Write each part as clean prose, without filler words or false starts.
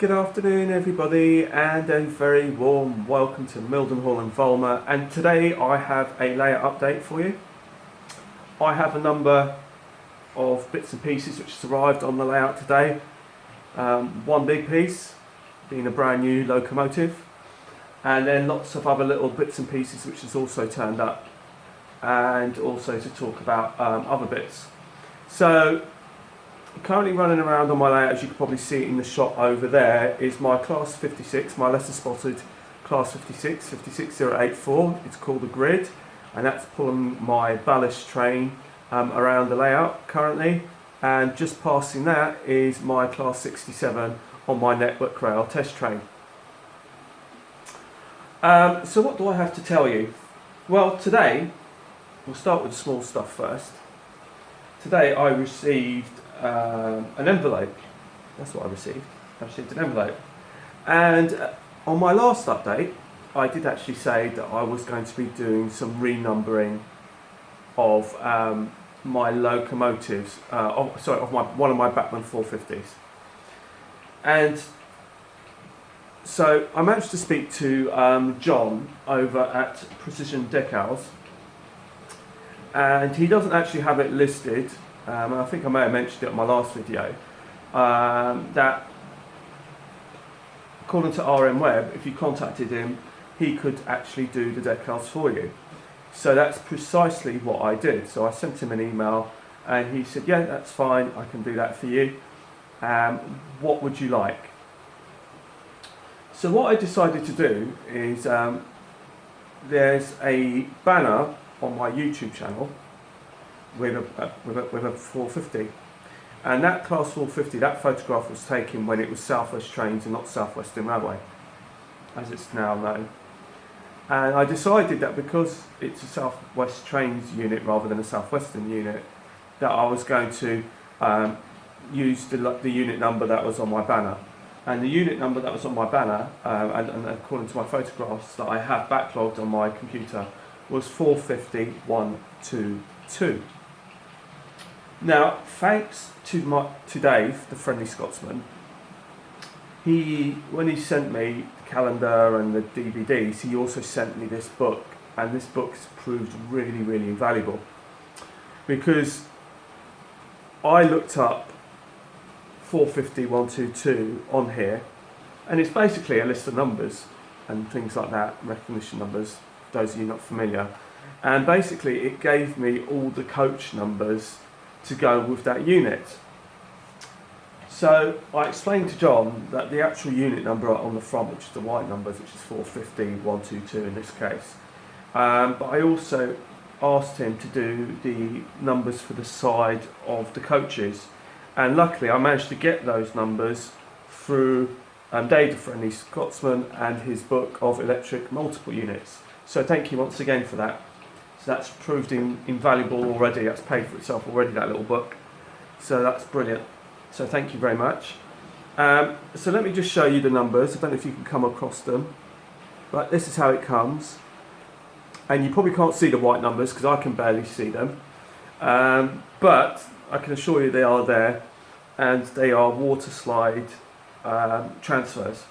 Good afternoon everybody, and a very warm welcome to Mildenhall and Vollmer, and today I have a layout update for you. I have a number of bits and pieces which has arrived on the layout today. One big piece being a brand new locomotive, and then lots of other little bits and pieces which has also turned up, and also to talk about other bits. So currently running around on my layout, as you can probably see in the shot over there, is my Class 56, my lesser spotted Class 56, 56084. It's called a grid, and that's pulling my ballast train around the layout currently. And just passing that is my Class 67 on my network rail test train. So what do I have to tell you? Well, today, we'll start with the small stuff first. Today I received an envelope. That's what I received. I received an envelope. And on my last update, I did actually say that I was going to be doing some renumbering of my locomotives, of one of my Batman 450s. And so I managed to speak to John over at Precision Decals, and he doesn't actually have it listed. And I think I may have mentioned it in my last video, that according to RM Web, if you contacted him, he could actually do the decals for you. So that's precisely what I did. So I sent him an email and he said, yeah, that's fine, I can do that for you. What would you like? So what I decided to do is, there's a banner on my YouTube channel with a 450, and that Class 450, that photograph was taken when it was South West Trains and not South Western Railway, as it's now known. And I decided that because it's a South West Trains unit rather than a South Western unit, that I was going to use the unit number that was on my banner. And the unit number that was on my banner, and according to my photographs that I have backlogged on my computer, was 450122. Now, thanks to Dave, the friendly Scotsman, when he sent me the calendar and the DVDs, he also sent me this book, and this book's proved really, really invaluable, because I looked up 450122 on here, and it's basically a list of numbers and things like that, recognition numbers, for those of you not familiar, and basically it gave me all the coach numbers to go with that unit. So I explained to John that the actual unit number on the front, which is the white numbers, which is 450122 in this case, but I also asked him to do the numbers for the side of the coaches, and luckily I managed to get those numbers through Dave the Friendly Scotsman and his book of electric multiple units. So thank you once again for that. So that's proved invaluable already. That's paid for itself already, that little book. So that's brilliant. So thank you very much. So let me just show you the numbers. I don't know if you can come across them, but this is how it comes. And you probably can't see the white numbers because I can barely see them. But I can assure you they are there, and they are water slide transfers.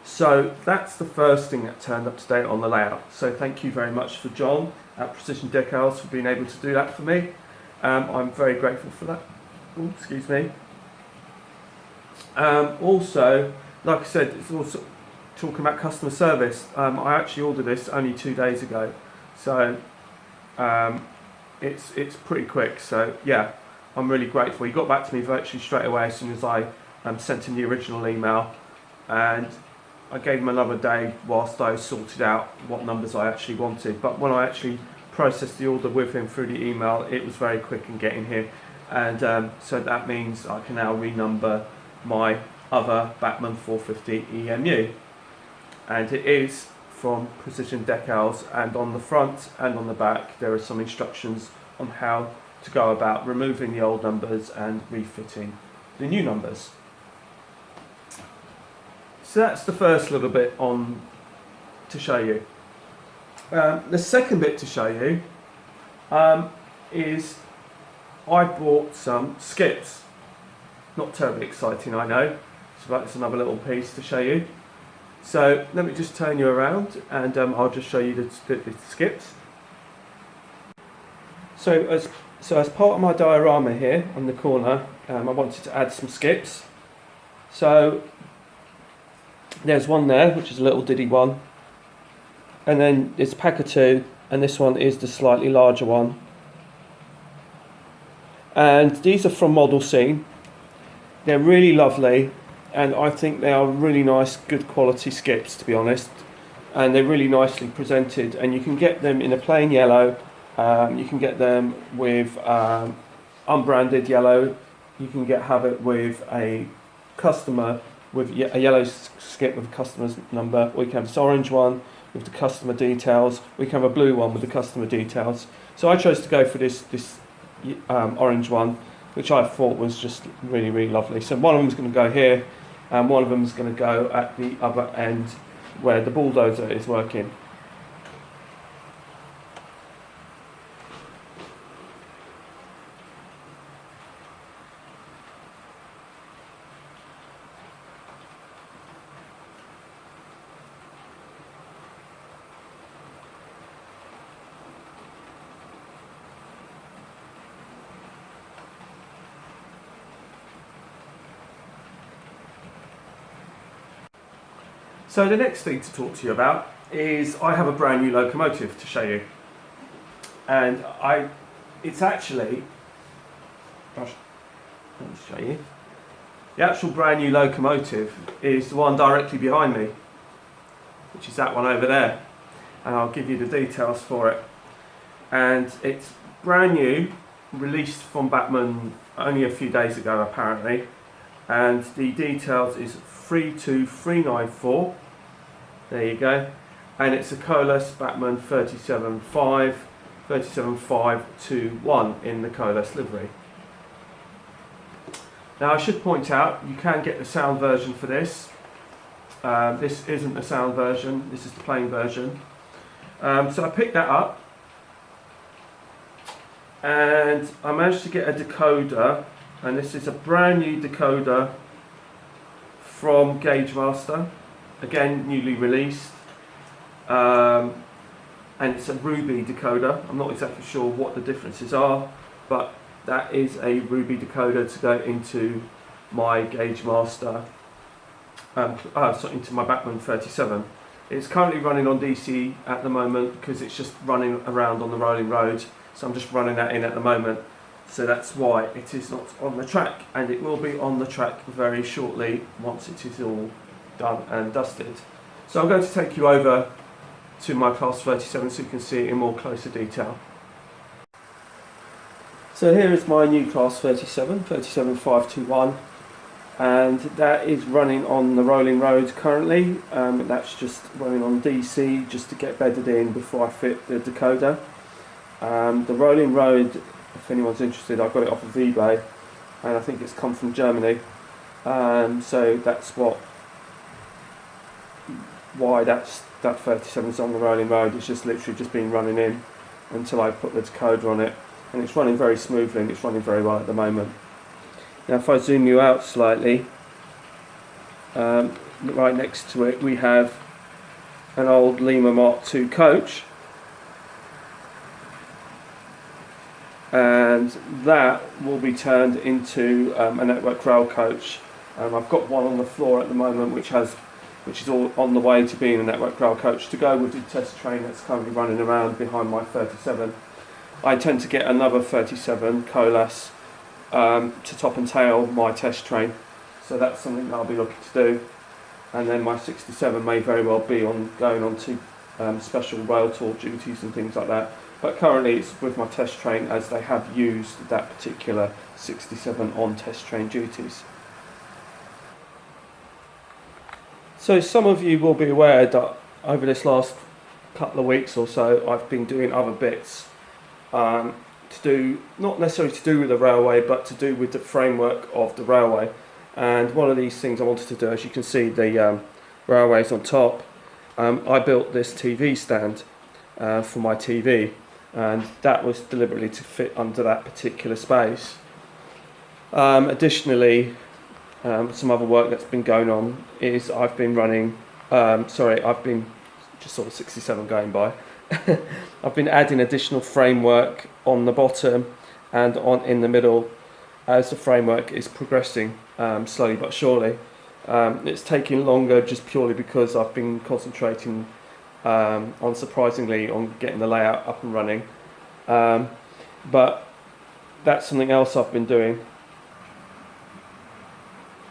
So that's the first thing that turned up today on the layout. So thank you very much for John at Precision Decals for being able to do that for me. I'm very grateful for that. Ooh, excuse me. Also, like I said, it's also talking about customer service. I actually ordered this only 2 days ago, so it's pretty quick. So yeah, I'm really grateful. He got back to me virtually straight away as soon as I sent him the original email, and I gave him another day whilst I sorted out what numbers I actually wanted. But when I actually processed the order with him through the email, it was very quick in getting here. And so that means I can now renumber my other Batman 450 EMU. And it is from Precision Decals, and on the front and on the back there are some instructions on how to go about removing the old numbers and refitting the new numbers. So that's the first little bit on to show you. The second bit to show you is I bought some skips. Not terribly exciting, I know. So that's another little piece to show you. So let me just turn you around and I'll just show you the skips. So as part of my diorama here on the corner, I wanted to add some skips. So there's one there, which is a little diddy one. And then it's a pack of two, and this one is the slightly larger one. And these are from Model Scene. They're really lovely, and I think they are really nice, good quality skips, to be honest. And they're really nicely presented, and you can get them in a plain yellow. You can get them with unbranded yellow. You can have it with a customer with a yellow skip with a customer's number, or you can have this orange one with the customer details. We can have a blue one with the customer details. So I chose to go for this orange one, which I thought was just really, really lovely. So one of them is going to go here, and one of them is going to go at the other end where the bulldozer is working. So the next thing to talk to you about is I have a brand new locomotive to show you, and it's actually, let me show you. The actual brand new locomotive is the one directly behind me, which is that one over there, and I'll give you the details for it. And it's brand new, released from Batman only a few days ago apparently, and the details is 32394. There you go. And it's a Colas Batman 37521 in the Colas livery. Now I should point out, you can get the sound version for this. This isn't the sound version, this is the plain version. So I picked that up, and I managed to get a decoder, and this is a brand new decoder from Gagemaster, again newly released, and it's a Ruby decoder. I'm not exactly sure what the differences are, but that is a Ruby decoder to go into my Gagemaster, into my Batman 37. It's currently running on DC at the moment because it's just running around on the rolling road, so I'm just running that in at the moment. So that's why it is not on the track, and it will be on the track very shortly once it is all done and dusted. So I'm going to take you over to my Class 37 so you can see it in more closer detail. So here is my new Class 37521, and that is running on the rolling road currently. That's just running on DC just to get bedded in before I fit the decoder. The rolling road, if anyone's interested, I got it off of eBay, and I think it's come from Germany. So that's why that 37 is on the rolling road. It's just literally just been running in until I put the decoder on it, and it's running very smoothly and it's running very well at the moment. Now if I zoom you out slightly, right next to it we have an old Lima Mark II coach, and that will be turned into a network rail coach. I've got one on the floor at the moment which is all on the way to being a network rail coach to go with the test train that's currently running around behind my 37. I intend to get another 37 Colas to top and tail my test train, so that's something that I'll be looking to do. And then my 67 may very well be going on to special rail tour duties and things like that. But currently it's with my test train, as they have used that particular 67 on test train duties. So some of you will be aware that over this last couple of weeks or so I've been doing other bits. to do, not necessarily to do with the railway, but to do with the framework of the railway. And one of these things I wanted to do, as you can see, the railway's on top. I built this TV stand for my TV, and that was deliberately to fit under that particular space. Additionally, some other work that's been going on is I've been running, I've been just sort of 67 going by. I've been adding additional framework on the bottom and on in the middle as the framework is progressing slowly but surely. It's taking longer just purely because I've been concentrating unsurprisingly on getting the layout up and running, but that's something else I've been doing.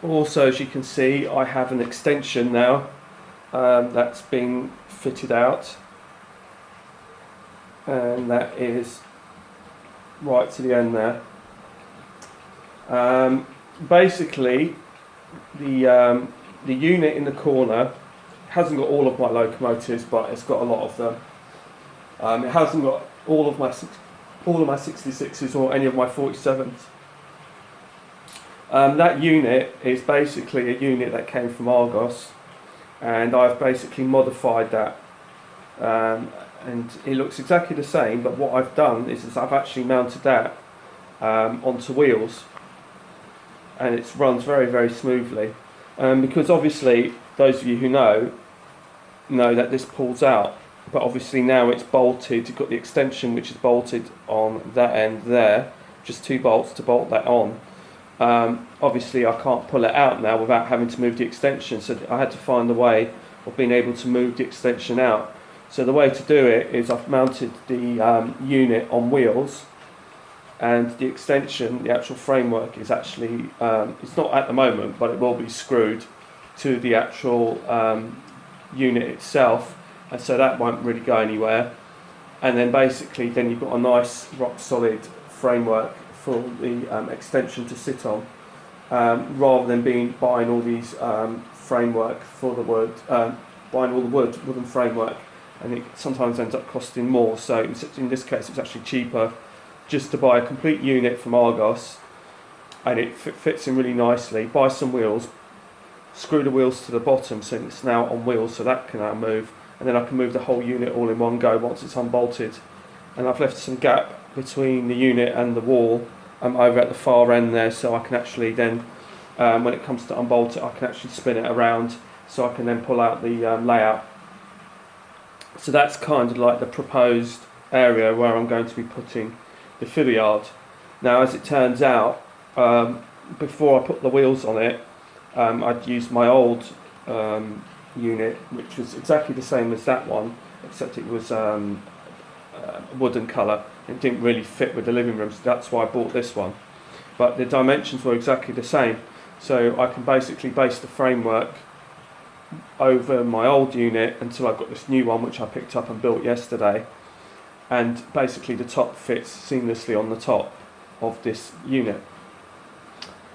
Also, as you can see, I have an extension now that's been fitted out, and that is right to the end there. Basically, the unit in the corner hasn't got all of my locomotives, but it's got a lot of them. It hasn't got all of my 66s or any of my 47s. That unit is basically a unit that came from Argos, and I've basically modified that, and it looks exactly the same, but what I've done is I've actually mounted that onto wheels, and it runs very, very smoothly, because obviously those of you who know that this pulls out, but obviously now it's bolted. You've got the extension which is bolted on that end there, just 2 bolts to bolt that on. Obviously I can't pull it out now without having to move the extension, so I had to find a way of being able to move the extension out. So the way to do it is I've mounted the unit on wheels, and the extension, the actual framework, is actually, it's not at the moment, but it will be screwed to the actual unit itself, and so that won't really go anywhere. And then basically then you've got a nice rock solid framework for the extension to sit on, rather than buying all these framework for the wood, buying all the wooden framework, and it sometimes ends up costing more. So in this case it's actually cheaper just to buy a complete unit from Argos, and it fits in really nicely. Buy some wheels, screw the wheels to the bottom so it's now on wheels, so that can now move, and then I can move the whole unit all in one go once it's unbolted. And I've left some gap between the unit and the wall over at the far end there, so I can actually then, when it comes to unbolt it, I can actually spin it around, so I can then pull out the layout. So that's kind of like the proposed area where I'm going to be putting the filler yard. Now, as it turns out, before I put the wheels on it, I'd used my old unit, which was exactly the same as that one, except it was wooden colour. It didn't really fit with the living room, so that's why I bought this one. But the dimensions were exactly the same, so I can basically base the framework over my old unit until I've got this new one which I picked up and built yesterday, and basically the top fits seamlessly on the top of this unit.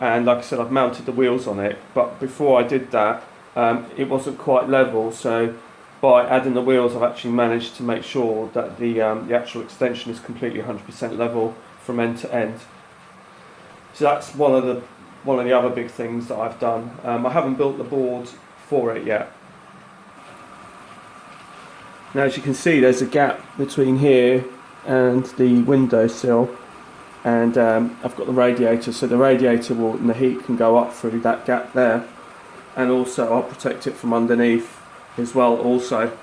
And like I said, I've mounted the wheels on it, but before I did that, it wasn't quite level, so by adding the wheels I've actually managed to make sure that the actual extension is completely 100% level from end to end. So that's one of the other big things that I've done. I haven't built the board for it yet. Now, as you can see, there's a gap between here and the windowsill, and I've got the radiator, so the radiator and the heat can go up through that gap there, and also I'll protect it from underneath as well also.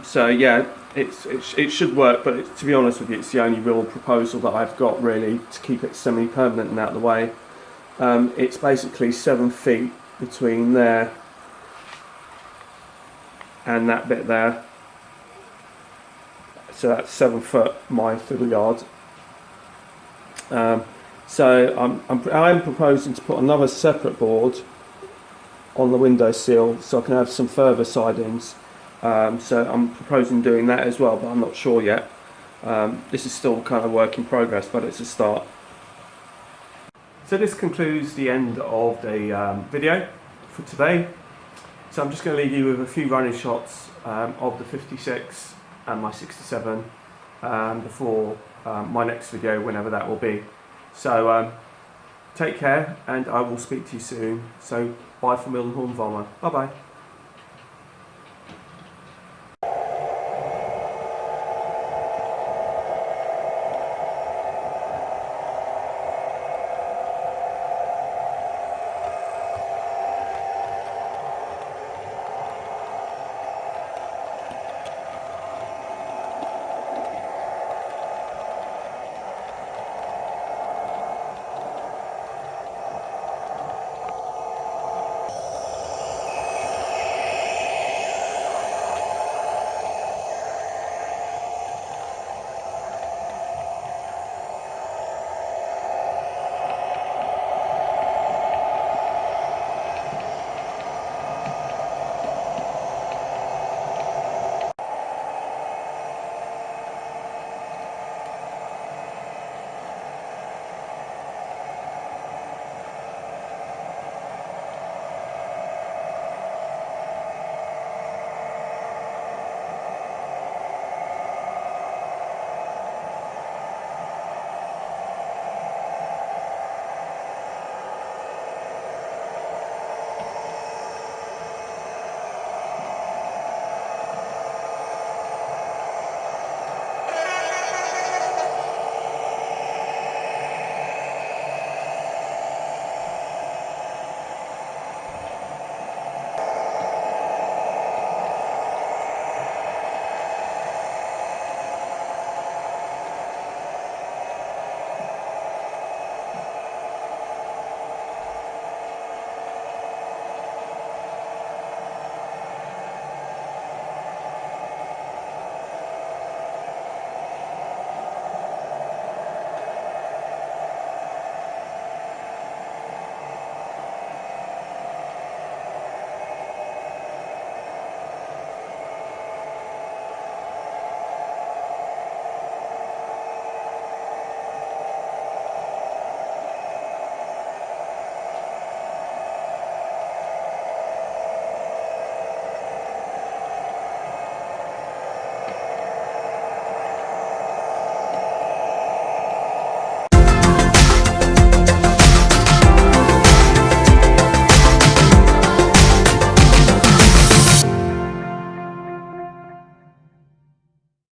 So yeah, it should work, but to be honest with you, it's the only real proposal that I've got really to keep it semi-permanent and out of the way. It's basically 7 feet between there and that bit there, so that's 7 foot my fiddle yard. So I'm proposing to put another separate board on the windowsill so I can have some further sidings. So I'm proposing doing that as well, but I'm not sure yet. This is still kind of work in progress, but it's a start. So this concludes the end of the video for today. So I'm just going to leave you with a few running shots of the 56 and my 67 before my next video, whenever that will be. So take care, and I will speak to you soon. So bye from Mildenhall and Vollmer. Bye bye.